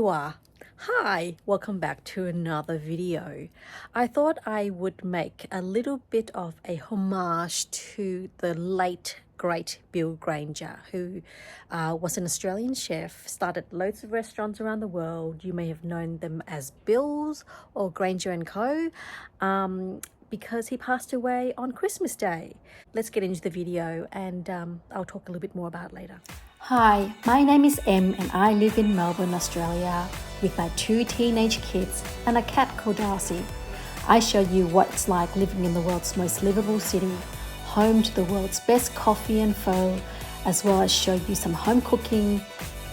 you are. Hi, welcome back to another video. I thought I would make a little bit of a homage to the late great Bill Granger, who was an Australian chef, started loads of restaurants around the world. You may have known them as Bill's or Granger and Co. Because he passed away on Christmas Day. Let's get into the video and I'll talk a little bit more about it later. Hi, my name is Em and I live in Melbourne, Australia with my 2 teenage kids and a cat called Darcy. I show you what it's like living in the world's most livable city, home to the world's best coffee and pho, as well as show you some home cooking,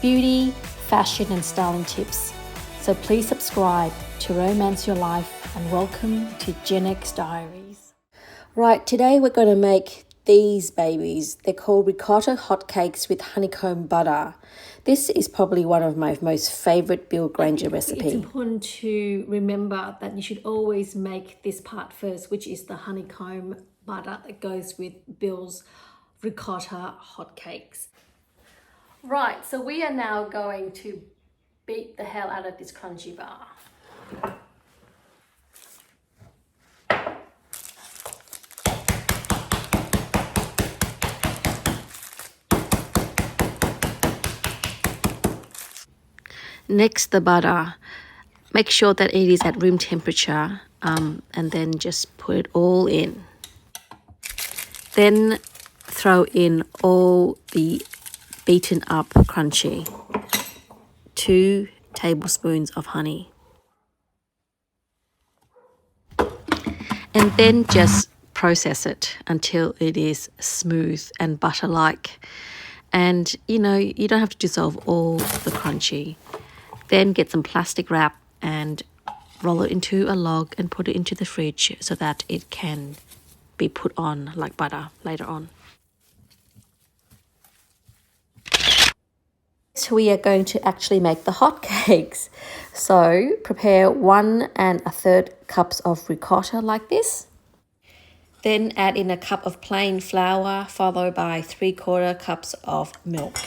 beauty, fashion and styling tips. So please subscribe to Romance Your Life and welcome to Gen X Diaries. Right, today we're going to make these babies. They're called Ricotta Hotcakes with honeycomb butter. This is probably one of my most favourite Bill Granger recipes. It's important to remember that you should always make this part first, which is the honeycomb butter that goes with Bill's Ricotta Hotcakes. Right, so we are now going to beat the hell out of this crunchy bar. Next, the butter. Make sure that it is at room temperature and then just put it all in. Then throw in all the beaten up crunchy. 2 tablespoons of honey. And then just process it until it is smooth and butter-like. And you don't have to dissolve all the crunchy. Then get some plastic wrap and roll it into a log and put it into the fridge so that it can be put on like butter later on. So we are going to actually make the hot cakes. So prepare 1 1/3 cups of ricotta like this. Then add in a cup of plain flour followed by 3/4 cups of milk.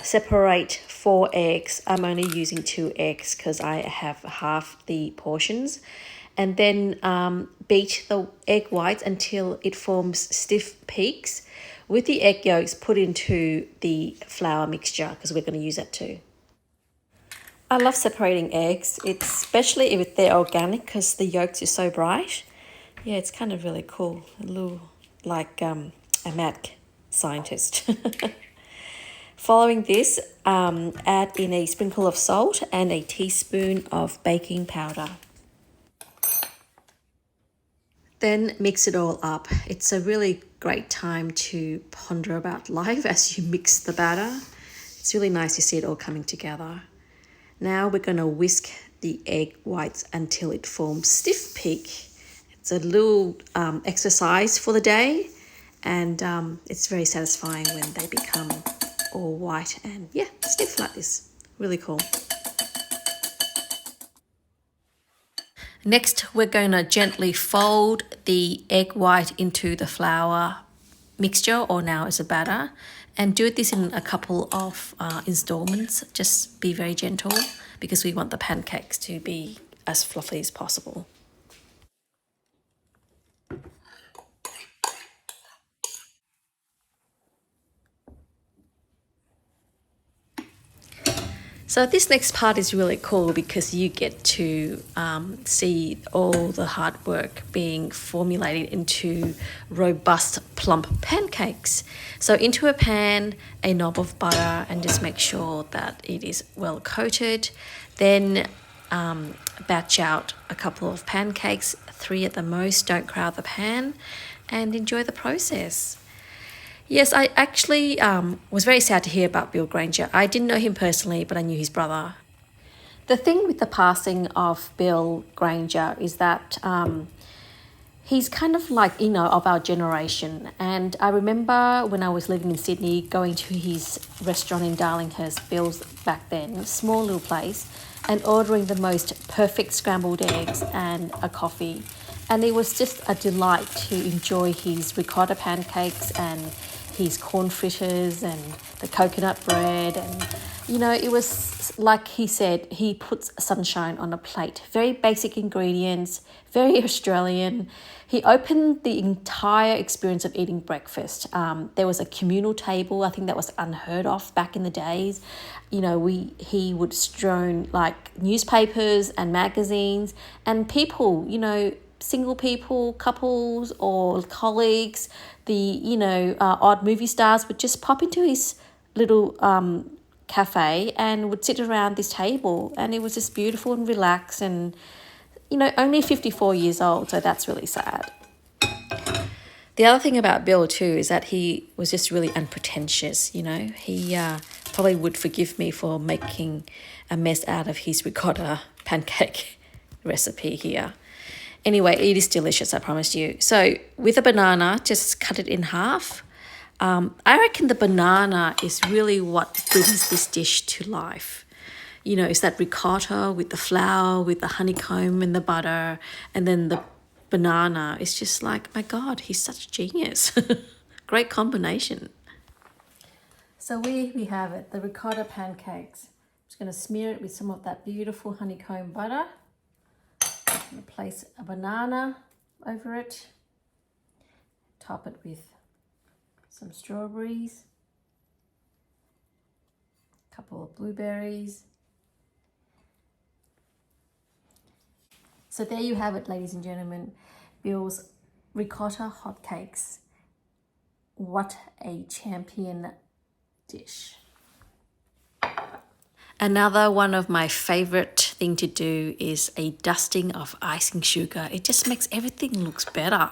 Separate 4 eggs. I'm only using 2 eggs because I have half the portions. And then beat the egg whites until it forms stiff peaks. With the egg yolks, put into the flour mixture because we're going to use that too. I love separating eggs, especially if they're organic because the yolks are so bright. Yeah, it's kind of really cool. A little like a mad scientist. Following this, add in a sprinkle of salt and a teaspoon of baking powder. Then mix it all up. It's a really great time to ponder about life as you mix the batter. It's really nice to see it all coming together. Now we're going to whisk the egg whites until it forms stiff peak. It's a little exercise for the day, and it's very satisfying when they become all white and stiff like this. Really cool. Next, we're going to gently fold the egg white into the flour mixture, or now as a batter, and do this in a couple of installments. Just be very gentle because we want the pancakes to be as fluffy as possible. So this next part is really cool because you get to see all the hard work being formulated into robust, plump pancakes. So into a pan, a knob of butter, and just make sure that it is well coated. Then batch out a couple of pancakes, 3 at the most, don't crowd the pan, and enjoy the process. Yes, I actually was very sad to hear about Bill Granger. I didn't know him personally, but I knew his brother. The thing with the passing of Bill Granger is that he's kind of like, of our generation. And I remember when I was living in Sydney, going to his restaurant in Darlinghurst, Bill's back then, small little place, and ordering the most perfect scrambled eggs and a coffee. And it was just a delight to enjoy his ricotta pancakes and his corn fritters and the coconut bread. And, you know, it was like he said, he puts sunshine on a plate. Very basic ingredients, very Australian. He opened the entire experience of eating breakfast. There was a communal table. I think that was unheard of back in the days. You know, he would strewn like newspapers and magazines, and people, you know, single people, couples or colleagues, the, you know, odd movie stars would just pop into his little cafe and would sit around this table, and it was just beautiful and relaxed. And, you know, only 54 years old, so that's really sad. The other thing about Bill too is that he was just really unpretentious, you know. He probably would forgive me for making a mess out of his ricotta pancake recipe here. Anyway, it is delicious, I promise you. So with a banana, just cut it in half. I reckon the banana is really what brings this dish to life. You know, it's that ricotta with the flour, with the honeycomb and the butter, and then the banana. It's just like, my God, he's such a genius. Great combination. So we have it, the ricotta pancakes. I'm just going to smear it with some of that beautiful honeycomb butter. I'm going to place a banana over it. Top it with some strawberries, a couple of blueberries. So there you have it, ladies and gentlemen, Bill's ricotta hotcakes. What a champion dish. Another one of my favorite thing to do is a dusting of icing sugar. It just makes everything looks better.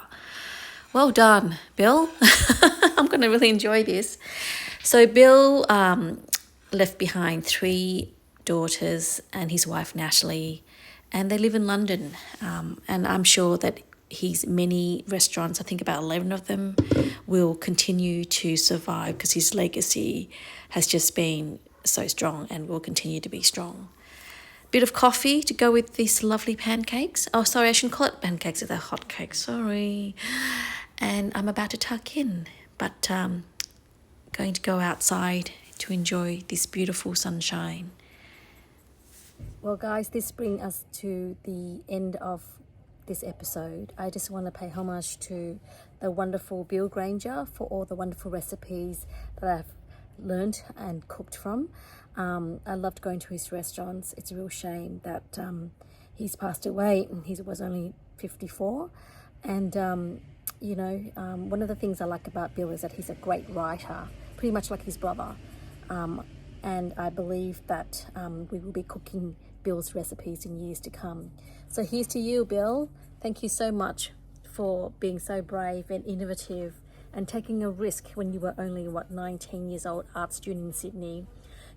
Well done, Bill. I'm going to really enjoy this. So Bill left behind 3 daughters and his wife Natalie, and they live in London. And I'm sure that his many restaurants, I think about 11 of them, will continue to survive because his legacy has just been so strong and will continue to be strong. Bit of coffee to go with these lovely pancakes. Oh, sorry, I shouldn't call it pancakes, they're hotcakes, sorry. And I'm about to tuck in, but going to go outside to enjoy this beautiful sunshine. Well, guys, this brings us to the end of this episode. I just want to pay homage to the wonderful Bill Granger for all the wonderful recipes that I've learned and cooked from. I loved going to his restaurants. It's a real shame that he's passed away. He was only 54. And, you know, one of the things I like about Bill is that he's a great writer, pretty much like his brother. And I believe that we will be cooking Bill's recipes in years to come. So here's to you, Bill. Thank you so much for being so brave and innovative and taking a risk when you were only, 19 years old, art student in Sydney.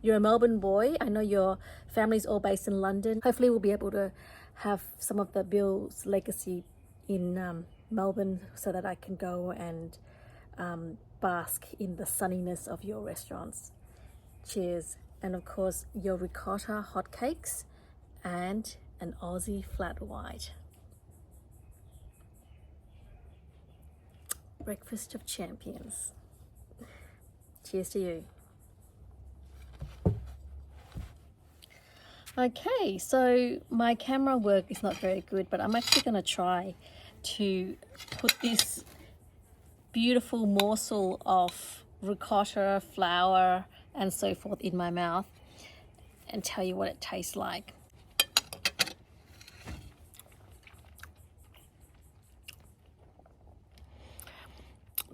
You're a Melbourne boy. I know your family's all based in London. Hopefully we'll be able to have some of the Bill's legacy in Melbourne so that I can go and bask in the sunniness of your restaurants. Cheers. And of course, your ricotta hotcakes and an Aussie flat white. Breakfast of champions. Cheers to you. Okay, so my camera work is not very good, but I'm actually going to try to put this beautiful morsel of ricotta, flour, and so forth in my mouth and tell you what it tastes like.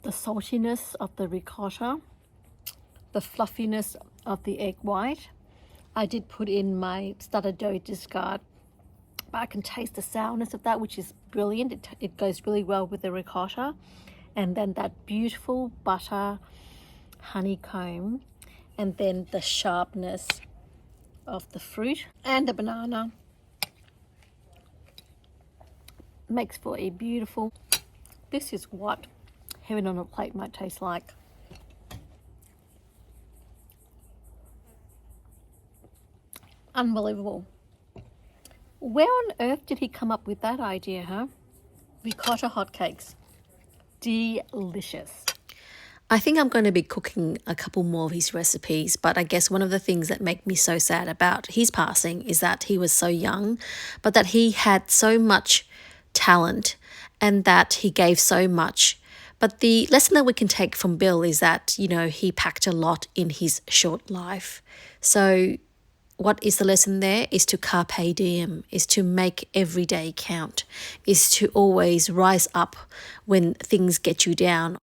The saltiness of the ricotta, the fluffiness of the egg white. I did put in my starter dough discard, but I can taste the sourness of that, which is brilliant. It goes really well with the ricotta. And then that beautiful butter honeycomb, and then the sharpness of the fruit and the banana makes for a beautiful, this is what heaven on a plate might taste like. Unbelievable. Where on earth did he come up with that idea, huh? Ricotta hotcakes. Delicious. I think I'm going to be cooking a couple more of his recipes, but I guess one of the things that make me so sad about his passing is that he was so young, but that he had so much talent and that he gave so much. But the lesson that we can take from Bill is that, he packed a lot in his short life. So what is the lesson there? Is to carpe diem, is to make every day count, is to always rise up when things get you down,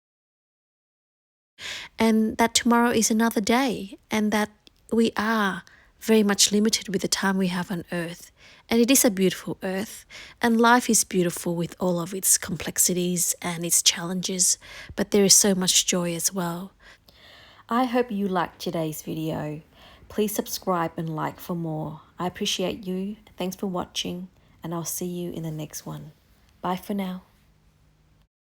and that tomorrow is another day, and that we are very much limited with the time we have on earth. And it is a beautiful earth, and life is beautiful with all of its complexities and its challenges, but there is so much joy as well. I hope you liked today's video. Please subscribe and like for more. I appreciate you. Thanks for watching, and I'll see you in the next one. Bye for now.